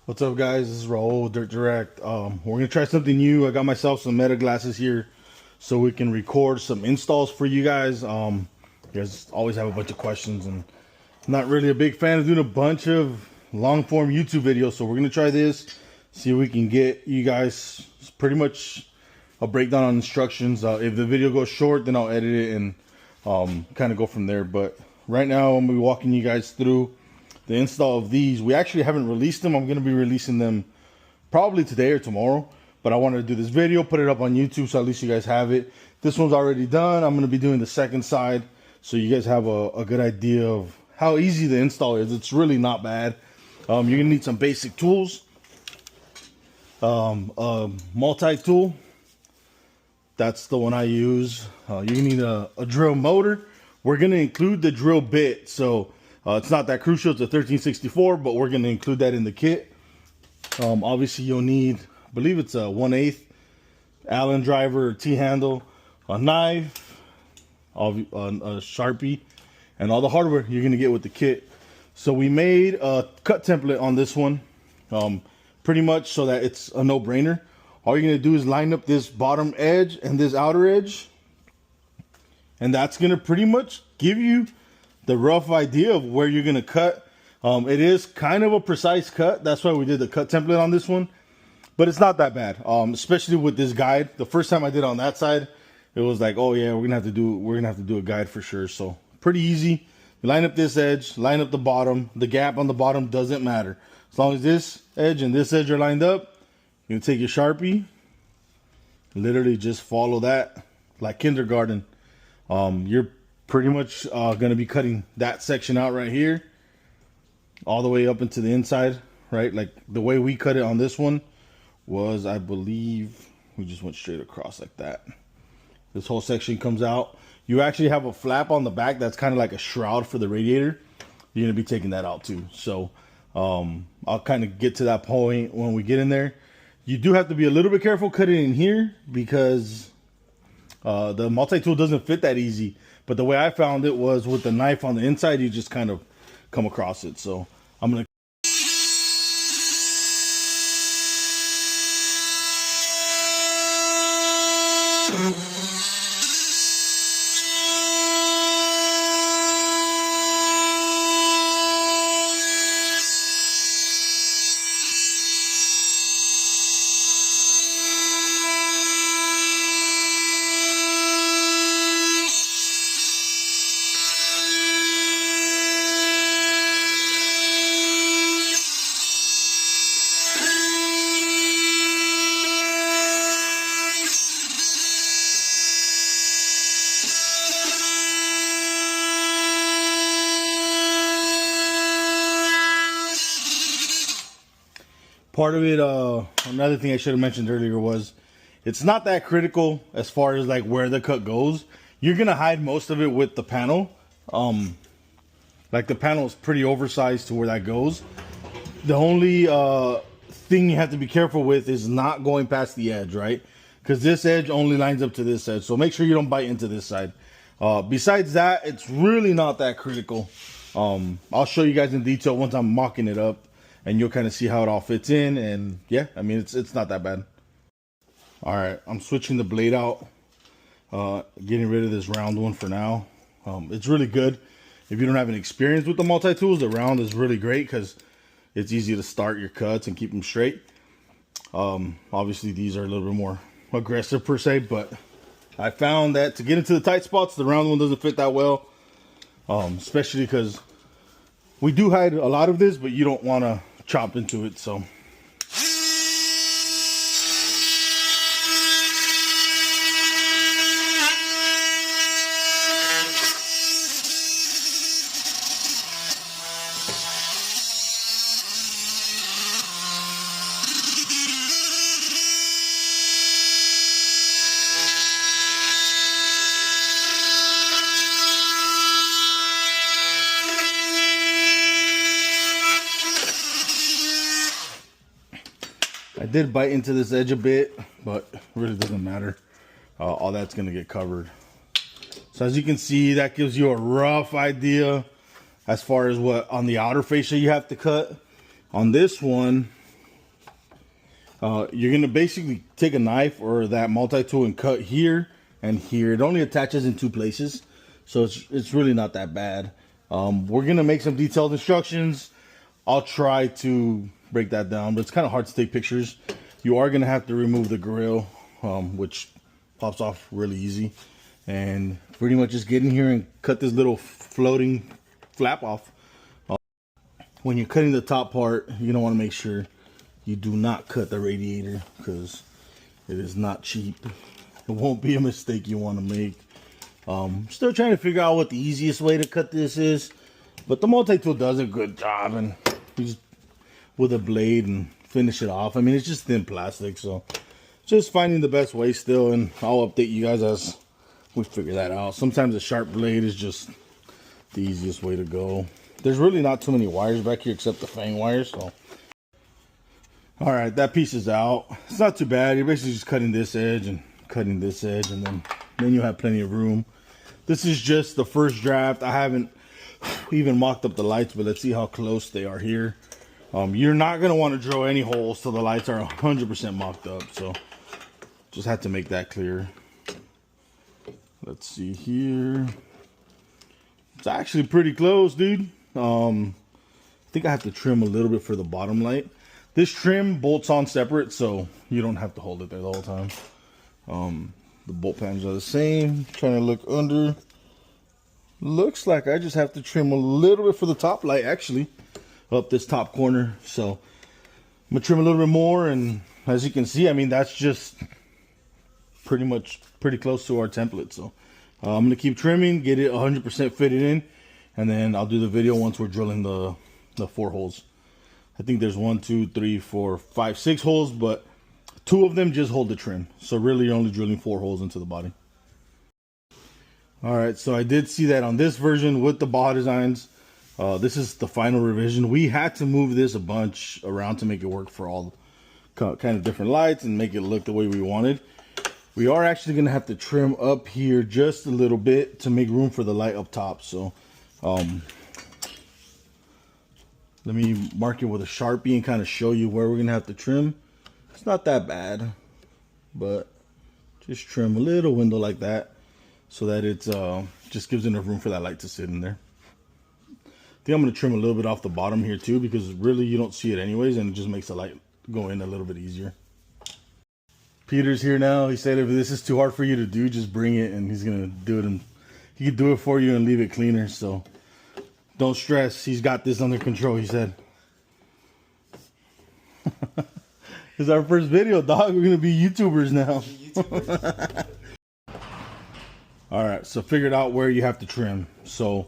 What's up, guys? This is Raul with Dirt Direct. We're gonna try something new. I got myself some Meta glasses here so we can record some installs for you guys. You guys always have a bunch of questions, and I'm not really a big fan of doing a bunch of long form YouTube videos, so we're gonna try this, see if we can get you guys pretty much a breakdown on instructions. If the video goes short, then I'll edit it and kind of go from there. But right now I'm gonna be walking you guys through the install of these. We actually haven't released them. I'm going to be releasing them probably today or tomorrow, but I wanted to do this video, put it up on YouTube, so at least you guys have it. This one's already done. I'm going to be doing the second side, so you guys have a good idea of how easy the install is. It's really not bad. You're going to need some basic tools, a multi-tool. That's the one I use. You're going to need a drill motor. We're going to include the drill bit, so it's not that crucial. It's a 1364, but we're going to include that in the kit. Obviously, you'll need, I believe it's a 1/8 Allen driver or T-handle, a knife, a Sharpie, and all the hardware you're going to get with the kit. So we made a cut template on this one, pretty much so that it's a no-brainer. All you're going to do is line up this bottom edge and this outer edge, and that's going to pretty much give you the rough idea of where you're going to cut. It is kind of a precise cut. That's why we did the cut template on this one, but it's not that bad. Especially with this guide. The first time I did on that side, it was like, oh yeah, we're going to have to do a guide for sure. So pretty easy. You line up this edge, line up the bottom. The gap on the bottom doesn't matter. As long as this edge and this edge are lined up, you can take your Sharpie, literally just follow that like kindergarten. You're pretty much going to be cutting that section out right here all the way up into the inside, right? Like the way we cut it on this one was, I believe we just went straight across like that. This whole section comes out. You actually have a flap on the back that's kind of like a shroud for the radiator. You're going to be taking that out too. So I'll kind of get to that point when we get in there. You do have to be a little bit careful cutting in here because the multi-tool doesn't fit that easy. But the way I found it was with the knife on the inside, you just kind of come across it. So I'm going to part of it, another thing I should have mentioned earlier was it's not that critical as far as like where the cut goes. You're gonna hide most of it with the panel. Like the panel is pretty oversized to where that goes. The only thing you have to be careful with is not going past the edge, right? Because this edge only lines up to this edge, so make sure you don't bite into this side. Besides that, it's really not that critical. I'll show you guys in detail once I'm mocking it up, and you'll kind of see how it all fits in. And yeah, I mean, it's not that bad. All right, I'm switching the blade out, getting rid of this round one for now. It's really good if you don't have any experience with the multi-tools. The round is really great because it's easy to start your cuts and keep them straight. Obviously these are a little bit more aggressive per se, but I found that to get into the tight spots, the round one doesn't fit that well, especially because we do hide a lot of this, but you don't want to chop into it. So I did bite into this edge a bit, but it really doesn't matter. All that's going to get covered. So as you can see, that gives you a rough idea as far as what on the outer fascia you have to cut. On this one, You're gonna basically take a knife or that multi-tool and cut here and here. It only attaches in 2 places, so it's really not that bad. We're gonna make some detailed instructions. I'll try to break that down, but it's kind of hard to take pictures. You are gonna have to remove the grill, which pops off really easy, and pretty much just get in here and cut this little floating flap off. When you're cutting the top part, you're gonna want to make sure you do not cut the radiator, because it is not cheap. It won't be a mistake you want to make. Still trying to figure out what the easiest way to cut this is, but the multi-tool does a good job, and you just with a blade and finish it off. I mean, it's just thin plastic, so just finding the best way still, and I'll update you guys as we figure that out. Sometimes a sharp blade is just the easiest way to go. There's really not too many wires back here except the fang wires, so. All right, that piece is out. It's not too bad. You're basically just cutting this edge and cutting this edge, and then you have plenty of room. This is just the first draft. I haven't even mocked up the lights, but let's see how close they are here. You're not gonna want to drill any holes till the lights are 100% mocked up, so just had to make that clear. Let's see here. It's actually pretty close, dude. I think I have to trim a little bit for the bottom light. This trim bolts on separate, so you don't have to hold it there the whole time. The bolt pans are the same. Trying to look under. Looks like I just have to trim a little bit for the top light, actually, up this top corner. So I'm gonna trim a little bit more, and as you can see, I mean, that's just pretty close to our template. So I'm gonna keep trimming, get it 100% fitted in, and then I'll do the video once we're drilling the 4 holes. I think there's 1, 2, 3, 4, 5, 6 holes, but 2 of them just hold the trim. So really you're only drilling 4 holes into the body. All right, so I did see that on this version with the Baja Designs. This is the final revision. We had to move this a bunch around to make it work for all kind of different lights and make it look the way we wanted. We are actually gonna have to trim up here just a little bit to make room for the light up top. So let me mark it with a Sharpie and kind of show you where we're gonna have to trim. It's not that bad, but just trim a little window like that so that it's just gives enough room for that light to sit in there. I think I'm gonna trim a little bit off the bottom here too, because really you don't see it anyways, and it just makes the light go in a little bit easier. Peter's here now. He said if this is too hard for you to do, just bring it and he's gonna do it, and he can do it for you and leave it cleaner. So don't stress, he's got this under control, he said. This is our first video, dog. We're gonna be YouTubers now. All right, so figured out where you have to trim. So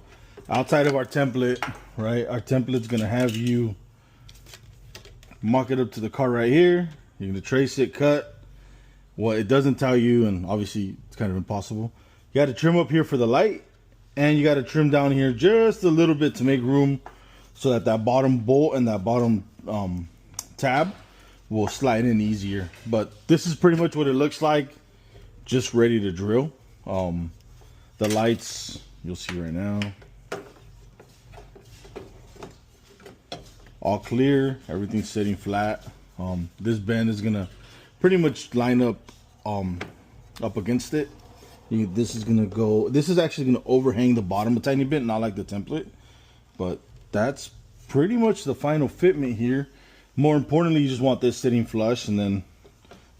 outside of our template, right, our template's gonna have you mock it up to the car right here. You're gonna trace it, cut. What it doesn't tell you, and obviously it's kind of impossible, you got to trim up here for the light, and you got to trim down here just a little bit to make room so that that bottom bolt and that bottom tab will slide in easier. But this is pretty much what it looks like, just ready to drill. The lights you'll see right now, all clear, everything's sitting flat. This bend is gonna pretty much line up up against it. This is actually gonna overhang the bottom a tiny bit, not like the template, but that's pretty much the final fitment here. More importantly, you just want this sitting flush, and then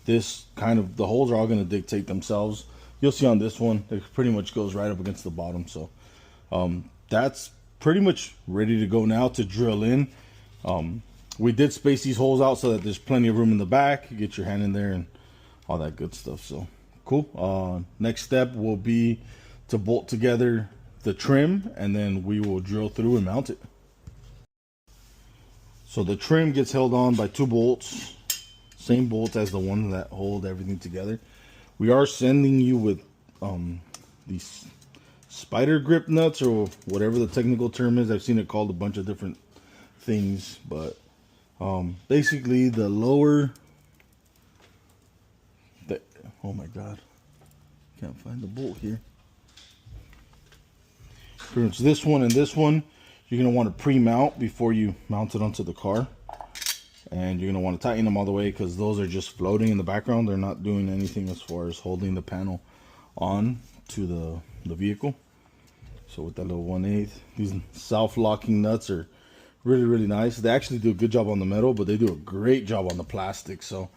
this kind of, the holes are all gonna dictate themselves. You'll see on this one, it pretty much goes right up against the bottom. So that's pretty much ready to go now to drill in. We did space these holes out so that there's plenty of room in the back. You get your hand in there and all that good stuff. So cool. Next step will be to bolt together the trim, and then we will drill through and mount it. So the trim gets held on by 2 bolts, same bolts as the one that hold everything together. We are sending you with these spider grip nuts, or whatever the technical term is. I've seen it called a bunch of different things, but basically the lower, oh my god, can't find the bolt here. Pretty much this one and this one you're going to want to pre-mount before you mount it onto the car. and you're gonna want to tighten them all the way because those are just floating in the background. They're not doing anything as far as holding the panel on to the vehicle. So with that little 1/8, these self-locking nuts are really nice. They actually do a good job on the metal, but they do a great job on the plastic. So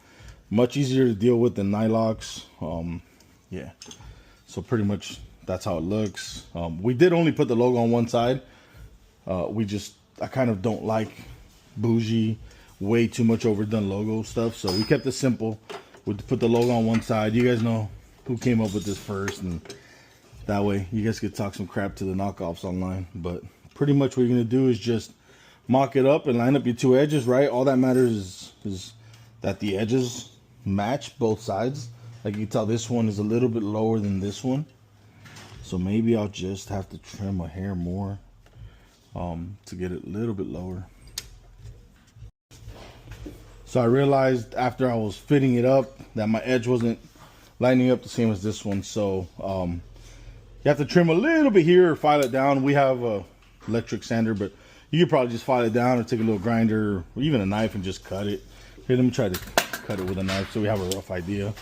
much easier to deal with than Nylox. Yeah. So pretty much that's how it looks. We did only put the logo on one side. I kind of don't like bougie, way too much overdone logo stuff. So we kept it simple. We put the logo on one side. You guys know who came up with this first, and that way you guys could talk some crap to the knockoffs online. But pretty much what you're gonna do is just mock it up and line up your two edges, right? All that matters is that the edges match both sides. Like you can tell, this one is a little bit lower than this one. So maybe I'll just have to trim a hair more to get it a little bit lower. So I realized after I was fitting it up that my edge wasn't lining up the same as this one. So you have to trim a little bit here or file it down. We have a electric sander, but you could probably just file it down or take a little grinder or even a knife and just cut it. Here, let me try to cut it with a knife so we have a rough idea.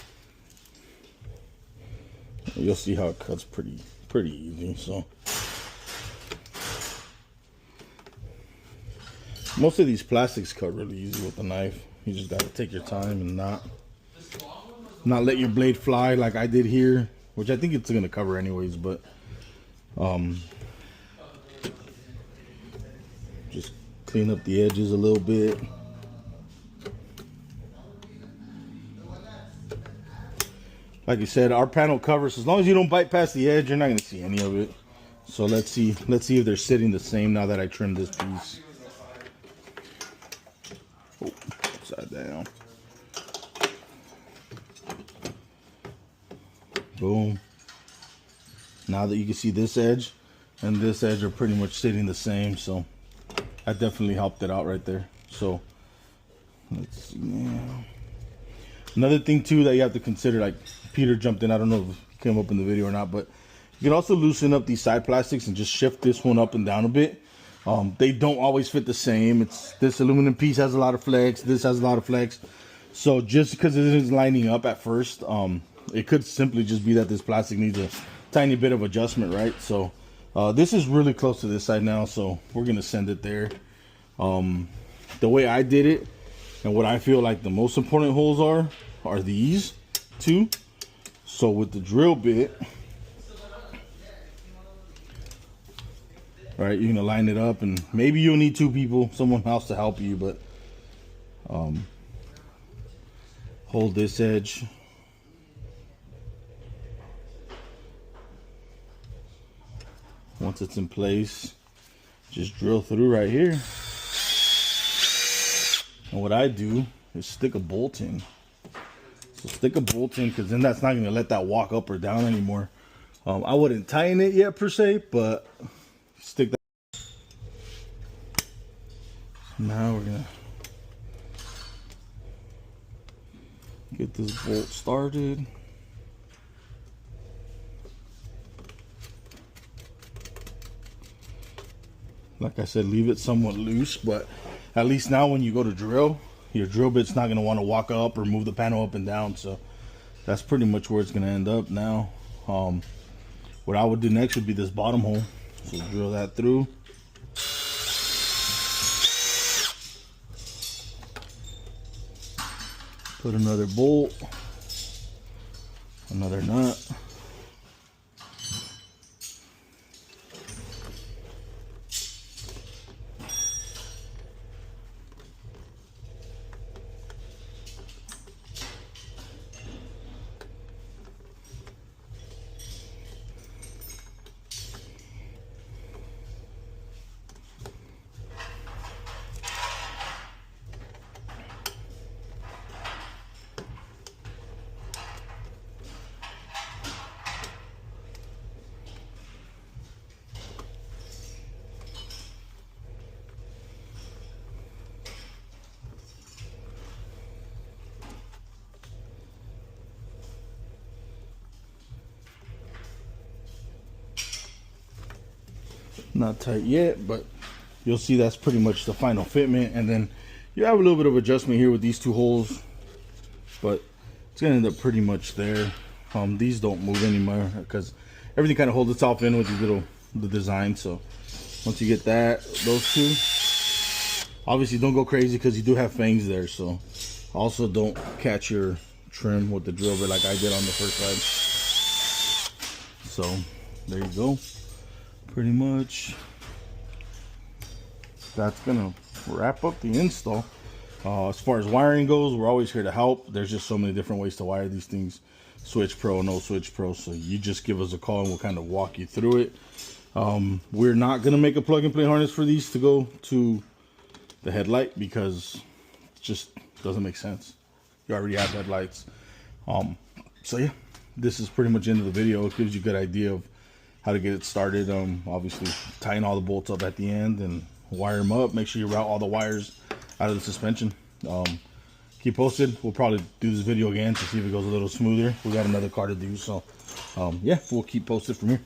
You'll see how it cuts pretty easy. So most of these plastics cut really easy with a knife. You just got to take your time and not let your blade fly like I did here, which I think it's gonna cover anyways, but just clean up the edges a little bit. Like you said, our panel covers, as long as you don't bite past the edge, you're not gonna see any of it. So let's see if they're sitting the same now that I trimmed this piece. Oh, upside down. Boom. Now that you can see this edge and this edge are pretty much sitting the same, so that definitely helped it out right there. So let's see now. Another thing too that you have to consider, like Peter jumped in, I don't know if it came up in the video or not, but you can also loosen up these side plastics and just shift this one up and down a bit. They don't always fit the same. This aluminum piece has a lot of flex, this has a lot of flex. So just because it isn't lining up at first, it could simply just be that this plastic needs a tiny bit of adjustment, right? So this is really close to this side now, so we're gonna send it there. The way I did it and what I feel like the most important holes are these two. So with the drill bit, right, you're gonna line it up, and maybe you'll need two people, someone else to help you, but hold this edge. Once it's in place, just drill through right here. And what I do is stick a bolt in. So stick a bolt in, because then that's not gonna let that walk up or down anymore. I wouldn't tighten it yet per se, but stick that. Now we're gonna get this bolt started. Like I said, leave it somewhat loose, but at least now when you go to drill, your drill bit's not gonna want to walk up or move the panel up and down. So that's pretty much where it's gonna end up now. What I would do next would be this bottom hole. So drill that through. Put another bolt, another nut. Not tight yet, but you'll see that's pretty much the final fitment. And then You have a little bit of adjustment here with these two holes, but it's gonna end up pretty much there. These don't move anymore because everything kind of holds itself in with the design. So once you get those two, obviously don't go crazy because you do have fangs there. So also don't catch your trim with the drill bit like I did on the first side. So there you go. Pretty much that's gonna wrap up the install. As far as wiring goes, we're always here to help. There's just so many different ways to wire these things. Switch Pro, no Switch Pro. So you just give us a call and we'll kind of walk you through it. We're not gonna make a plug and play harness for these to go to the headlight because it just doesn't make sense. You already have headlights. So yeah, this is pretty much the end of the video. It gives you a good idea of how to get it started. Obviously tighten all the bolts up at the end and wire them up. Make sure you route all the wires out of the suspension. Keep posted. We'll probably do this video again to see if it goes a little smoother. We got another car to do, so yeah, we'll keep posted from here.